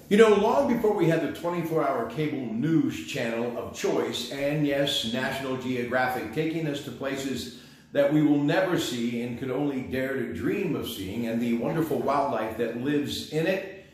You know, long before we had the 24-hour cable news channel of choice, and yes, National Geographic, taking us to places that we will never see and could only dare to dream of seeing, and the wonderful wildlife that lives in it,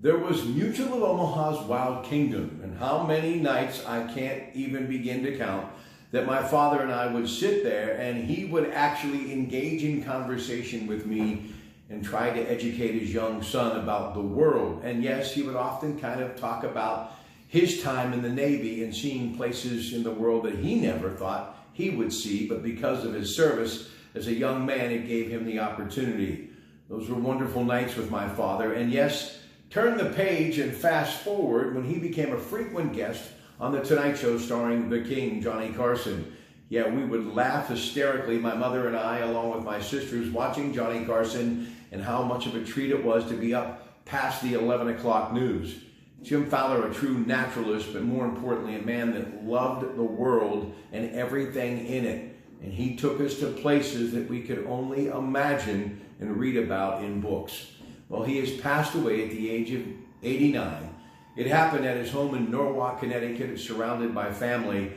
there was Mutual of Omaha's Wild Kingdom. And how many nights, I can't even begin to count, that my father and I would sit there and he would actually engage in conversation with me and try to educate his young son about the world. And yes, he would often kind of talk about his time in the Navy and seeing places in the world that he never thought he would see, but because of his service as a young man, it gave him the opportunity. Those were wonderful nights with my father. And yes, turn the page and fast forward when he became a frequent guest on The Tonight Show starring the King, Johnny Carson. Yeah, we would laugh hysterically, my mother and I, along with my sisters, watching Johnny Carson, and how much of a treat it was to be up past the 11 o'clock news. Jim Fowler, a true naturalist, but more importantly, a man that loved the world and everything in it. And he took us to places that we could only imagine and read about in books. Well, he has passed away at the age of 89. It happened at his home in Norwalk, Connecticut, surrounded by family.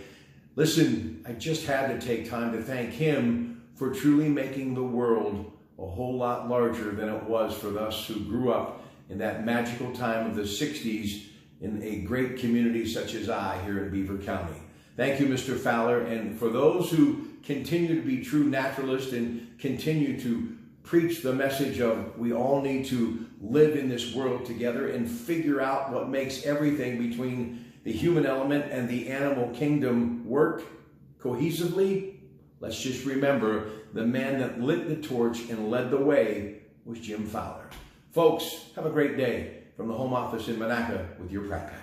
Listen, I just had to take time to thank him for truly making the world a whole lot larger than it was for us who grew up in that magical time of the 60s in a great community such as I here in Beaver County. Thank you, Mr. Fowler. And for those who continue to be true naturalists and continue to preach the message of we all need to live in this world together and figure out what makes everything between the human element and the animal kingdom work cohesively, let's just remember the man that lit the torch and led the way was Jim Fowler. Folks, have a great day from the home office in Monaca with your Pratte.